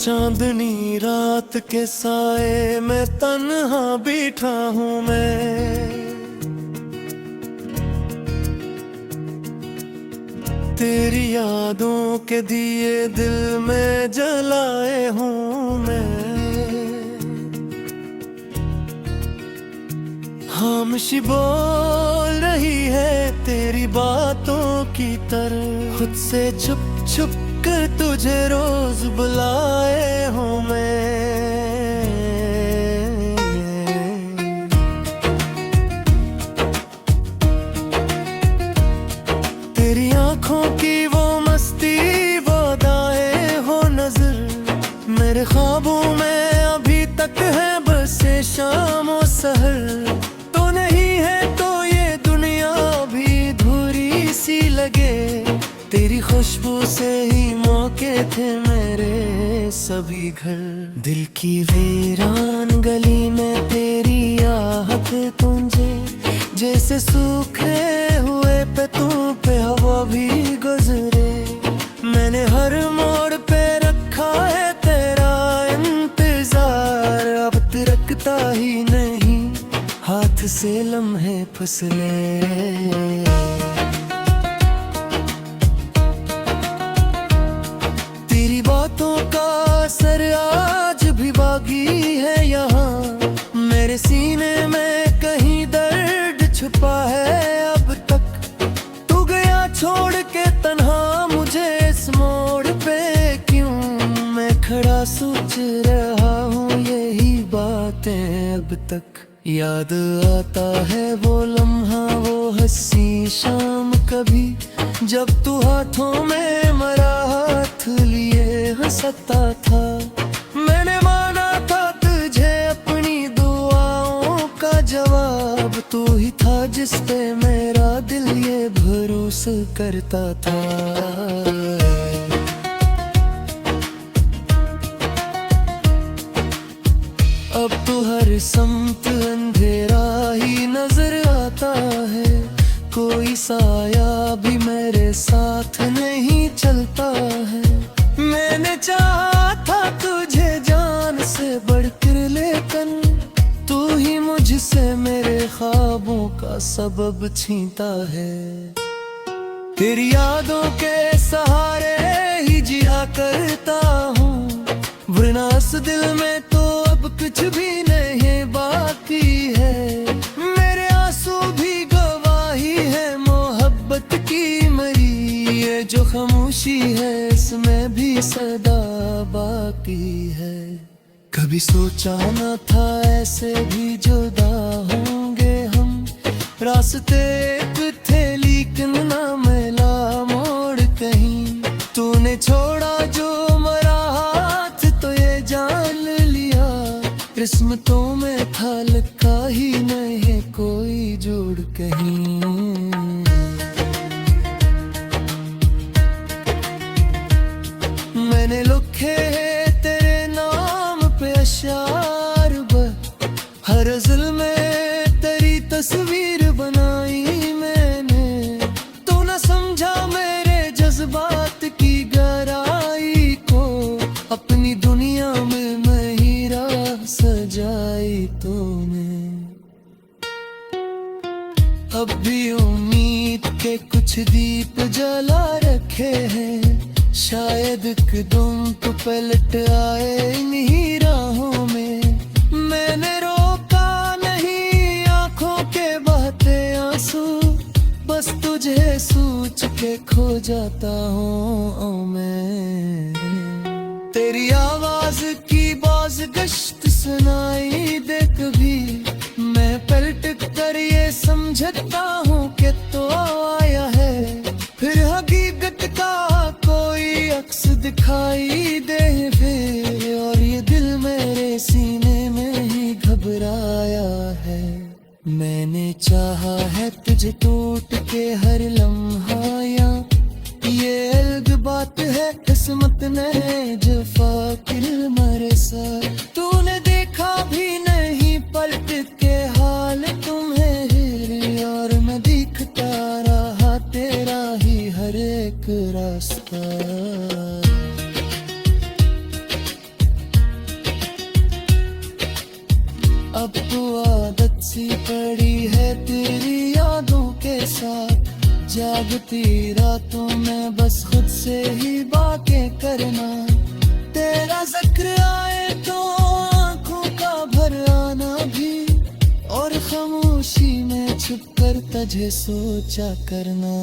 चांदनी रात के साए में तन्हा बैठा हूँ मैं, तेरी यादों के दिए दिल में जलाए हूँ मैं। खामोशी बोल रही है तेरी बातों की तरह, खुद से छुप छुप कर तुझे रोज बुलाए हूँ मैं। तेरी आंखों की वो मस्ती, वो दाएं हो नजर, मेरे ख्वाबों में अभी तक है बस ये शाम और सहर। तो नहीं है तो ये दुनिया भी धुरी सी लगे, तेरी खुशबू से ही मौके थे मेरे सभी घर। दिल की वीरान गली में तेरी आहट गूंजे, जैसे सूखे हुए पत्तों पे हवा भी गुजरे। मैंने हर मोड़ पे रखा है तेरा इंतजार, अब तिरकता ही नहीं हाथ से लम्हे फिसले। बातों का असर आज भी बाकी है यहाँ, मेरे सीने में कहीं दर्द छुपा है अब तक। तू गया छोड़ के तन्हा मुझे इस मोड़ पे क्यों, मैं खड़ा सोच रहा हूँ यही बातें अब तक। याद आता है वो लम्हा, वो हंसी शाम कभी, जब तू हाथों में मेरा हाथ लिए हंसता था। मैंने माना था तुझे अपनी दुआओं का जवाब, तू ही था जिस पे मेरा दिल ये भरोसा करता था। अब तो हर समत अंधेरा ही नजर आता है, कोई साया भी मेरे साथ नहीं चलता है। मैंने चाहा था तुझे जान से बढ़कर, लेकिन तू ही मुझसे मेरे ख्वाबों का सबब छीनता है। तेरी यादों के सहारे ही जिया करता हूँ, वरना इस दिल में तो अब कुछ भी नहीं बाकी है। मेरे आंसू भी गवाही है मोहब्बत की मरी, ये जो खामोशी है इसमें भी सदा बाकी है। कभी सोचा न था ऐसे भी जुदा होंगे हम, रास्ते एक थे लेकिन ना मिला मोड़ कहीं। तूने छोड़ा जो मरा हाथ तो ये जान लिया, किस्मतों में था लिखा ही नहीं कोई जोड़ कहीं। मैंने लिखे तेरे नाम पे अशार, हर ज़िल में तेरी तस्वीर बनाई मैंने। तू न समझा मेरे जज्बात की गहराई को, अपनी दुनिया में मैं ही राह सजाई तूने। अब भी उम्मीद के कुछ दीप जला रखे हैं, शायद कदम तो पलट आए इन्हीं राहों में। मैंने रोका नहीं आंखों के बहते आंसू, बस तुझे सोच के खो जाता हूँ मैं। तेरी आवाज की बाज गश्त सुनाई दे कभी, मैं पलट कर ये समझता हूँ कि तो आया है। फिर हकीकत का कोई अक्स दिखाई दे फिर, और ये दिल मेरे सीने में ही घबराया है। मैंने चाहा है तुझे टूट के हर लम्हा, या ये अलग बात है किस्मत ने जफा किल मेरे साथ। तूने देखा भी नहीं पलट के हाल तुम्हें, और मैं दिखता रहा तेरा ही हर एक रास्ता। अब तो आदत सी पड़ी है तेरी यादों के साथ, जागती रातों में बस खुद से ही बातें करना। तेरा जिक्र आए तो आंखों का भर आना भी, और खामोशी में छुप कर तुझे सोचा करना।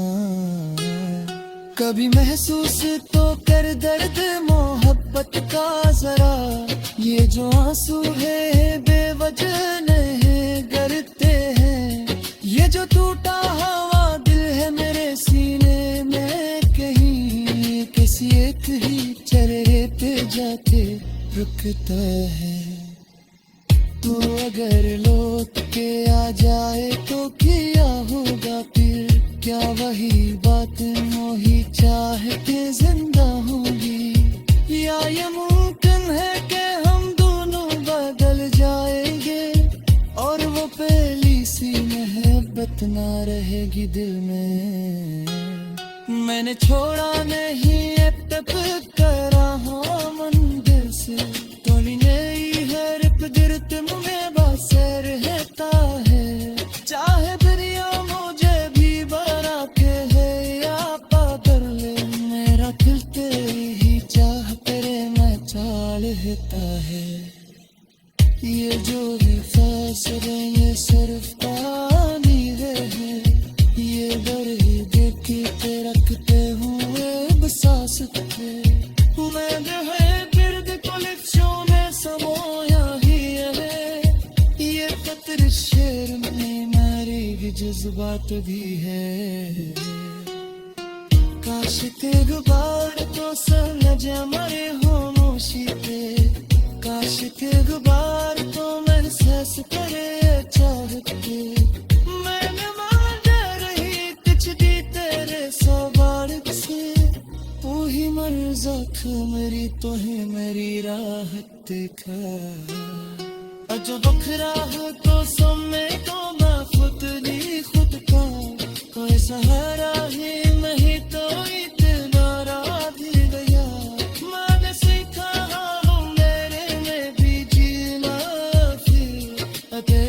कभी महसूस तो कर दर्द मोहब्बत का जरा, ये जो आंसू है बेवजह नहीं गिरते हैं। ये जो टूटा हवा दिल है मेरे सीने में, कहीं किसी एक ही चेहरे पे जाके रुकता है। तू अगर लौट के आ जाए तो क्या होगा फिर, क्या वही बात मोही चाहते जिंदा होगी, या ये मुमकिन है कि हम दोनों बदल जाएंगे और वो पहली सी मोहब्बत ना रहेगी दिल में। मैंने छोड़ा नहीं अब तक करा हाँ मंदिर से, थोड़ी नई है रिपदिरत में बसे रहता है। चाहे दुनिया मुझे भी बना के है या पागल ले, मेरा दिल तेरी ही चाह तेरे में चाल रहता है। ये जो भी फासले ये सिर्फ पानी है, ये बरही देखी के रखते हुए बसास थे। मैं जो है बिरद कोलिक्शों में समोया ही है, ये पत्र शेर में मेरी भी जज्बात भी है। काश के गुबार तो समझ मरे खामोशी पे, काश के गुबार तो महसूस करे चाहते। मैंने मान रही कुछ दी तेरे सवार से, तू ही मर्ज़ाक मेरी तो है मेरी राहत दिखा। जो दुख राह तो समय तो मैं खुद नहीं खुद का, कोई सहारा ही नहीं तो इतना राह भी गया। मैंने सीखा हूँ मेरे में भी जीना फिर